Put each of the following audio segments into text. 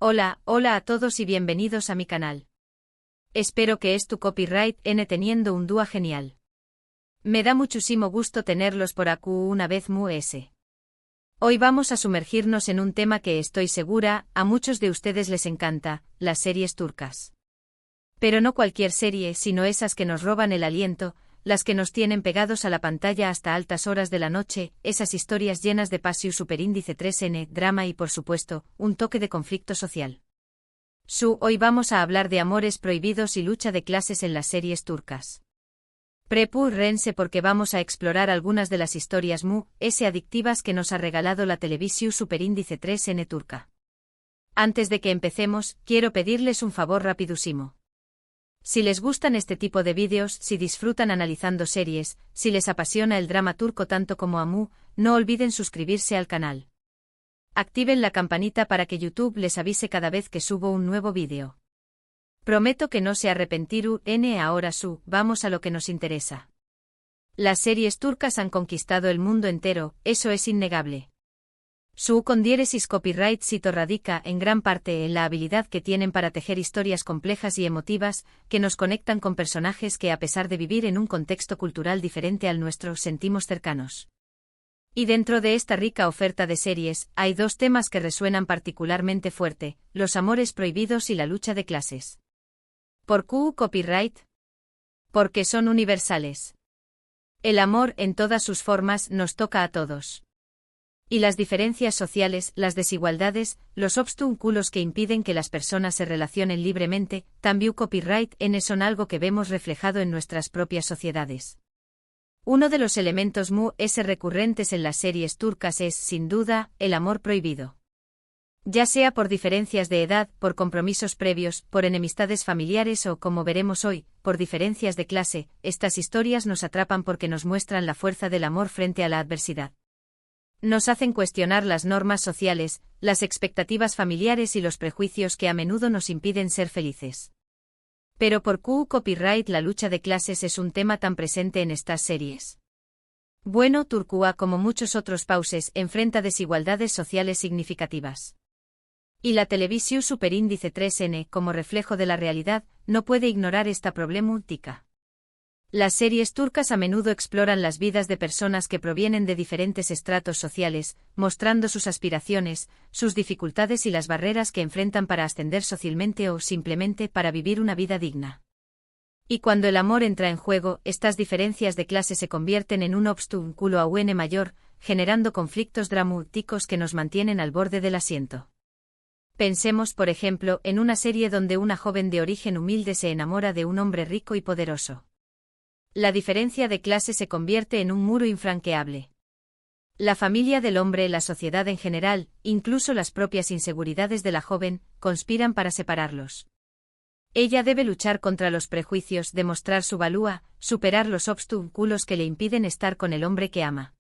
Hola a todos y bienvenidos a mi canal. Espero que tu copyright N teniendo un dúo genial. Me da muchísimo gusto tenerlos por aquí una vez más. Hoy vamos a sumergirnos en un tema que estoy segura, a muchos de ustedes les encanta, las series turcas. Pero no cualquier serie, sino esas que nos roban el aliento, las que nos tienen pegados a la pantalla hasta altas horas de la noche, esas historias llenas de pasión superíndice 3N, drama y por supuesto, un toque de conflicto social. Hoy vamos a hablar de amores prohibidos y lucha de clases en las series turcas. Prepárense porque vamos a explorar algunas de las historias adictivas que nos ha regalado la televisión superíndice 3N turca. Antes de que empecemos, quiero pedirles un favor rapidísimo. Si les gustan este tipo de vídeos, si disfrutan analizando series, si les apasiona el drama turco tanto como a mí, no olviden suscribirse al canal. Activen la campanita para que YouTube les avise cada vez que subo un nuevo vídeo. Prometo que no se arrepentirán. Ahora vamos a lo que nos interesa. Las series turcas han conquistado el mundo entero, eso es innegable. Su condiéresis copyright sito radica en gran parte en la habilidad que tienen para tejer historias complejas y emotivas, que nos conectan con personajes que a pesar de vivir en un contexto cultural diferente al nuestro sentimos cercanos. Y dentro de esta rica oferta de series, hay dos temas que resuenan particularmente fuerte, los amores prohibidos y la lucha de clases. ¿Por qué copyright? Porque son universales. El amor en todas sus formas nos toca a todos. Y las diferencias sociales, las desigualdades, los obstáculos que impiden que las personas se relacionen libremente, también copyright N son algo que vemos reflejado en nuestras propias sociedades. Uno de los elementos recurrentes en las series turcas es, sin duda, el amor prohibido. Ya sea por diferencias de edad, por compromisos previos, por enemistades familiares o, como veremos hoy, por diferencias de clase, estas historias nos atrapan porque nos muestran la fuerza del amor frente a la adversidad. Nos hacen cuestionar las normas sociales, las expectativas familiares y los prejuicios que a menudo nos impiden ser felices. Pero ¿por qué copyright la lucha de clases es un tema tan presente en estas series? Bueno, Turquía como muchos otros países enfrenta desigualdades sociales significativas. Y la televisión superíndice 3N, como reflejo de la realidad, no puede ignorar esta problemática. Las series turcas a menudo exploran las vidas de personas que provienen de diferentes estratos sociales, mostrando sus aspiraciones, sus dificultades y las barreras que enfrentan para ascender socialmente o simplemente para vivir una vida digna. Y cuando el amor entra en juego, estas diferencias de clase se convierten en un obstáculo aún mayor, generando conflictos dramáticos que nos mantienen al borde del asiento. Pensemos, por ejemplo, en una serie donde una joven de origen humilde se enamora de un hombre rico y poderoso. La diferencia de clase se convierte en un muro infranqueable. La familia del hombre, la sociedad en general, incluso las propias inseguridades de la joven, conspiran para separarlos. Ella debe luchar contra los prejuicios, demostrar su valía, superar los obstáculos que le impiden estar con el hombre que ama.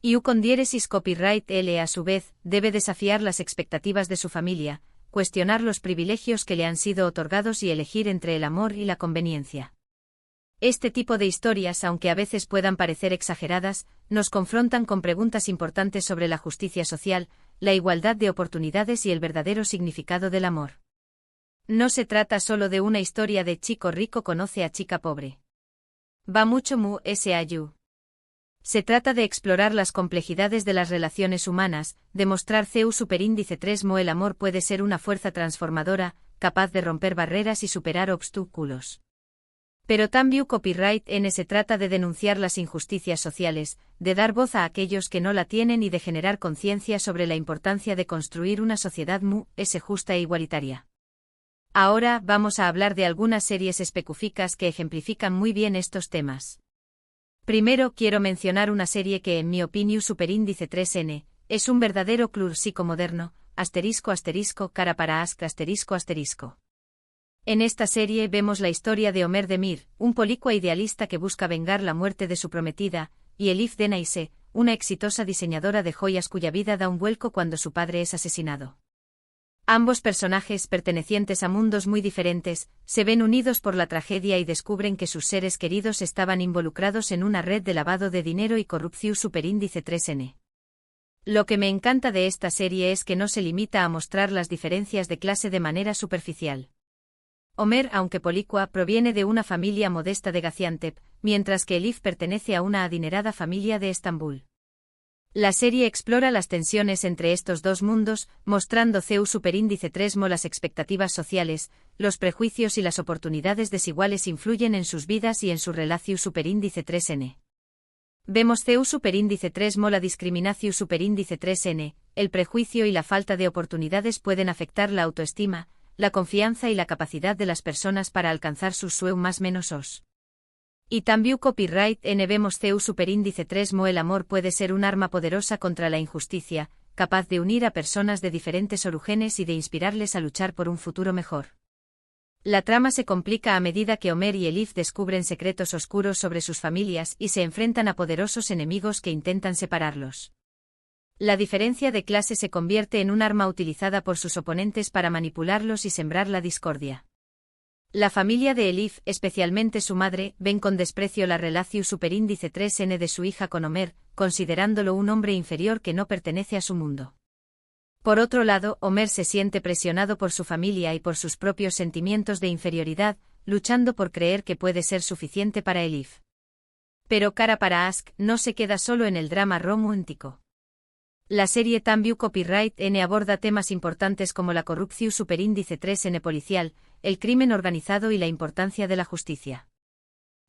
Y condiéresis copyright L a su vez, debe desafiar las expectativas de su familia, cuestionar los privilegios que le han sido otorgados y elegir entre el amor y la conveniencia. Este tipo de historias, aunque a veces puedan parecer exageradas, nos confrontan con preguntas importantes sobre la justicia social, la igualdad de oportunidades y el verdadero significado del amor. No se trata solo de una historia de chico rico conoce a chica pobre. Va mucho allá. Se trata de explorar las complejidades de las relaciones humanas, demostrar CEU superíndice 3 el amor puede ser una fuerza transformadora, capaz de romper barreras y superar obstáculos. Pero también copyright N se trata de denunciar las injusticias sociales, de dar voz a aquellos que no la tienen y de generar conciencia sobre la importancia de construir una sociedad justa e igualitaria. Ahora vamos a hablar de algunas series específicas que ejemplifican muy bien estos temas. Primero quiero mencionar una serie que en mi opinión superíndice 3N, es un verdadero clásico moderno, cara para asterisco. En esta serie vemos la historia de Ömer Demir, un político idealista que busca vengar la muerte de su prometida, y Elif Denayse, una exitosa diseñadora de joyas cuya vida da un vuelco cuando su padre es asesinado. Ambos personajes, pertenecientes a mundos muy diferentes, se ven unidos por la tragedia y descubren que sus seres queridos estaban involucrados en una red de lavado de dinero y corrupción superíndice 3N. Lo que me encanta de esta serie es que no se limita a mostrar las diferencias de clase de manera superficial. Homer, aunque policua, proviene de una familia modesta de Gaziantep, mientras que Elif pertenece a una adinerada familia de Estambul. La serie explora las tensiones entre estos dos mundos, mostrando CEU superíndice 3 las expectativas sociales, los prejuicios y las oportunidades desiguales influyen en sus vidas y en su relación superíndice 3N. Vemos CEU superíndice 3 la discriminación superíndice 3N, el prejuicio y la falta de oportunidades pueden afectar la autoestima, la confianza y la capacidad de las personas para alcanzar sus sueños más menos os. Y también copyright N vemos CEU superíndice 3 el amor puede ser un arma poderosa contra la injusticia, capaz de unir a personas de diferentes orígenes y de inspirarles a luchar por un futuro mejor. La trama se complica a medida que Homer y Elif descubren secretos oscuros sobre sus familias y se enfrentan a poderosos enemigos que intentan separarlos. La diferencia de clase se convierte en un arma utilizada por sus oponentes para manipularlos y sembrar la discordia. La familia de Elif, especialmente su madre, ven con desprecio la relación superíndice 3N de su hija con Homer, considerándolo un hombre inferior que no pertenece a su mundo. Por otro lado, Homer se siente presionado por su familia y por sus propios sentimientos de inferioridad, luchando por creer que puede ser suficiente para Elif. Pero Cara para Ask no se queda solo en el drama romántico. La serie también Copyright N aborda temas importantes como la corrupción superíndice 3N policial, el crimen organizado y la importancia de la justicia.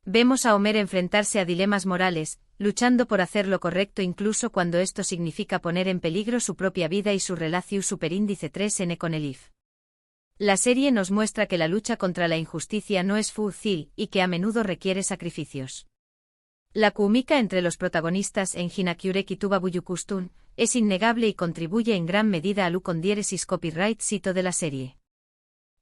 Vemos a Homer enfrentarse a dilemas morales, luchando por hacer lo correcto incluso cuando esto significa poner en peligro su propia vida y su relación superíndice 3N con Elif. La serie nos muestra que la lucha contra la injusticia no es fácil y que a menudo requiere sacrificios. La química entre los protagonistas en Hinakyurek y Tuba Buyukustun es innegable y contribuye en gran medida al ucondiéresis copyright sito de la serie.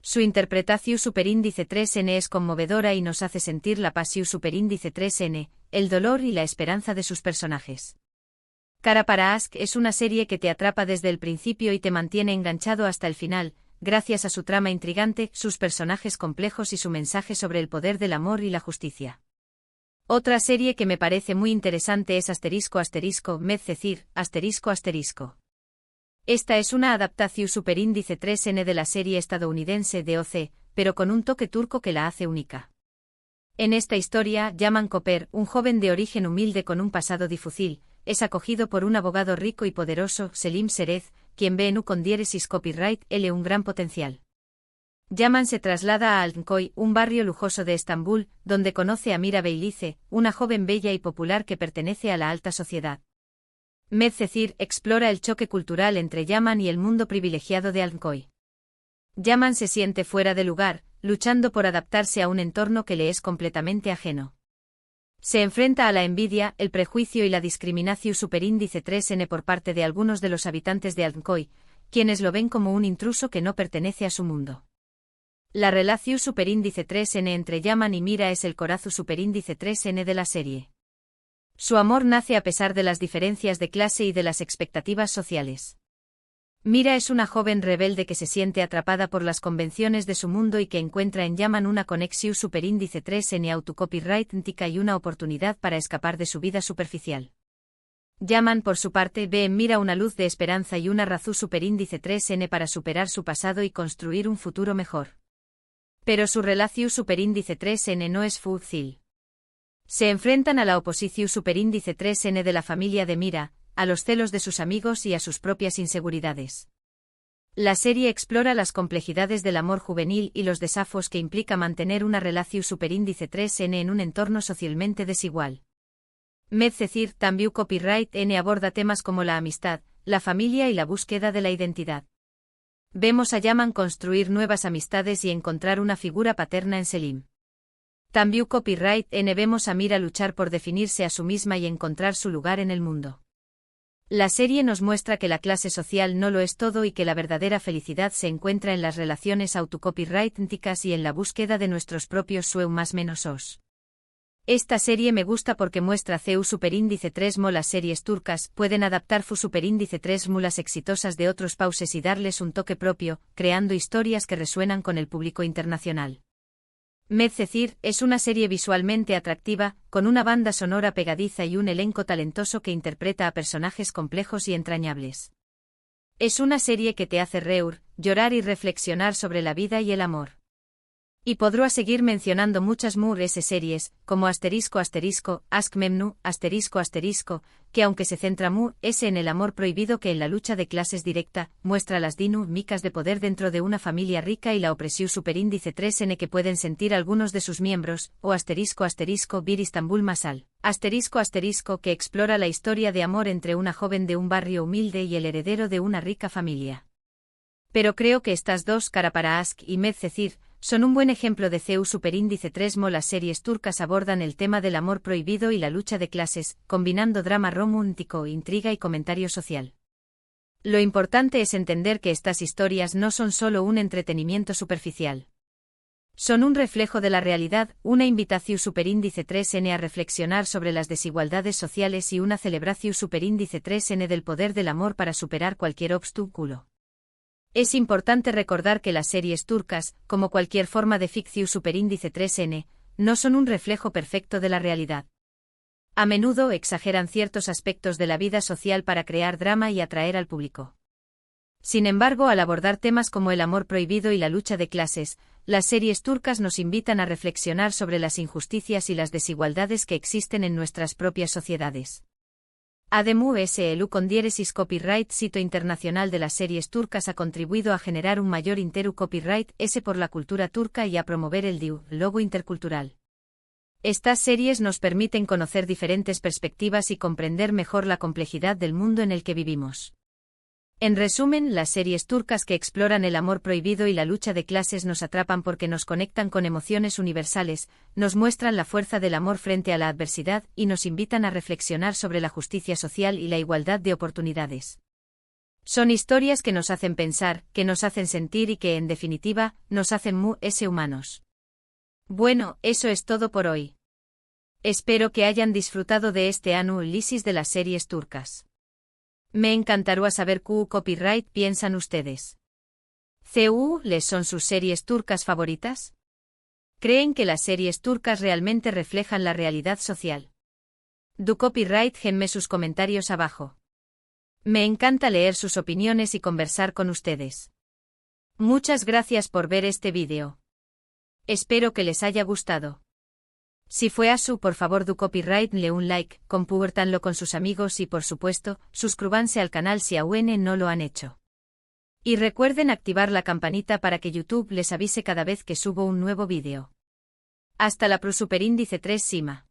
Su interpretación superíndice 3N es conmovedora y nos hace sentir la pasión superíndice 3N, el dolor y la esperanza de sus personajes. Cara para Ask es una serie que te atrapa desde el principio y te mantiene enganchado hasta el final, gracias a su trama intrigante, sus personajes complejos y su mensaje sobre el poder del amor y la justicia. Otra serie que me parece muy interesante es Medcezir, Esta es una adaptación superíndice 3N de la serie estadounidense de OC, pero con un toque turco que la hace única. En esta historia, Yaman Koper, un joven de origen humilde con un pasado difícil, es acogido por un abogado rico y poderoso, Selim Serez, quien ve en ucondiéresis copyright L un gran potencial. Yaman se traslada a Altınköy, un barrio lujoso de Estambul, donde conoce a Mira Beylice, una joven bella y popular que pertenece a la alta sociedad. Medcezir explora el choque cultural entre Yaman y el mundo privilegiado de Altınköy. Yaman se siente fuera de lugar, luchando por adaptarse a un entorno que le es completamente ajeno. Se enfrenta a la envidia, el prejuicio y la discriminación superíndice 3N por parte de algunos de los habitantes de Altınköy, quienes lo ven como un intruso que no pertenece a su mundo. La relación superíndice 3N entre Yaman y Mira es el corazón superíndice 3N de la serie. Su amor nace a pesar de las diferencias de clase y de las expectativas sociales. Mira es una joven rebelde que se siente atrapada por las convenciones de su mundo y que encuentra en Yaman una conexión superíndice 3N autocopyright y una oportunidad para escapar de su vida superficial. Yaman, por su parte, ve en Mira una luz de esperanza y una razón superíndice 3N para superar su pasado y construir un futuro mejor. Pero su relación superíndice 3N no es fácil. Se enfrentan a la oposición superíndice 3N de la familia de Mira, a los celos de sus amigos y a sus propias inseguridades. La serie explora las complejidades del amor juvenil y los desafíos que implica mantener una relación superíndice 3N en un entorno socialmente desigual. Medcezir también Copyright N aborda temas como la amistad, la familia y la búsqueda de la identidad. Vemos a Yaman construir nuevas amistades y encontrar una figura paterna en Selim. También Copyright N vemos a Mira luchar por definirse a sí misma y encontrar su lugar en el mundo. La serie nos muestra que la clase social no lo es todo y que la verdadera felicidad se encuentra en las relaciones autocopyrightísticas y en la búsqueda de nuestros propios sueños más menos os. Esta serie me gusta porque muestra CEU superíndice 3 las series turcas pueden adaptar FU superíndice 3 las exitosas de otros pauses y darles un toque propio, creando historias que resuenan con el público internacional. Medcezir es una serie visualmente atractiva, con una banda sonora pegadiza y un elenco talentoso que interpreta a personajes complejos y entrañables. Es una serie que te hace reír, llorar y reflexionar sobre la vida y el amor. Y podrá seguir mencionando muchas series, como Ask Memnu, que aunque se centra en el amor prohibido que en la lucha de clases directa, muestra las dinámicas de poder dentro de una familia rica y la opresión superíndice 3N que pueden sentir algunos de sus miembros, o Bir Istanbul Masal, que explora la historia de amor entre una joven de un barrio humilde y el heredero de una rica familia. Pero creo que estas dos, Kara para Ask y Medcezir, son un buen ejemplo de CEU superíndice 3. Las series turcas abordan el tema del amor prohibido y la lucha de clases, combinando drama romántico, intriga y comentario social. Lo importante es entender que estas historias no son solo un entretenimiento superficial. Son un reflejo de la realidad, una invitación superíndice 3N a reflexionar sobre las desigualdades sociales y una celebración superíndice 3N del poder del amor para superar cualquier obstáculo. Es importante recordar que las series turcas, como cualquier forma de ficción superíndice 3N, no son un reflejo perfecto de la realidad. A menudo exageran ciertos aspectos de la vida social para crear drama y atraer al público. Sin embargo, al abordar temas como el amor prohibido y la lucha de clases, las series turcas nos invitan a reflexionar sobre las injusticias y las desigualdades que existen en nuestras propias sociedades. El con diéresis copyright sitio internacional de las series turcas ha contribuido a generar un mayor copyright por la cultura turca y a promover el diálogo intercultural. Estas series nos permiten conocer diferentes perspectivas y comprender mejor la complejidad del mundo en el que vivimos. En resumen, las series turcas que exploran el amor prohibido y la lucha de clases nos atrapan porque nos conectan con emociones universales, nos muestran la fuerza del amor frente a la adversidad y nos invitan a reflexionar sobre la justicia social y la igualdad de oportunidades. Son historias que nos hacen pensar, que nos hacen sentir y que, en definitiva, nos hacen humanos. Bueno, eso es todo por hoy. Espero que hayan disfrutado de este análisis de las series turcas. Me encantaría saber qué copyright piensan ustedes. ¿Les son sus series turcas favoritas? ¿Creen que las series turcas realmente reflejan la realidad social? Du copyright genme sus comentarios abajo. Me encanta leer sus opiniones y conversar con ustedes. Muchas gracias por ver este vídeo. Espero que les haya gustado. Si fue así, por favor du copyright le un like, compártanlo con sus amigos y por supuesto, suscríbanse al canal si aún no lo han hecho. Y recuerden activar la campanita para que YouTube les avise cada vez que subo un nuevo vídeo. Hasta la pro superíndice 3 Sima.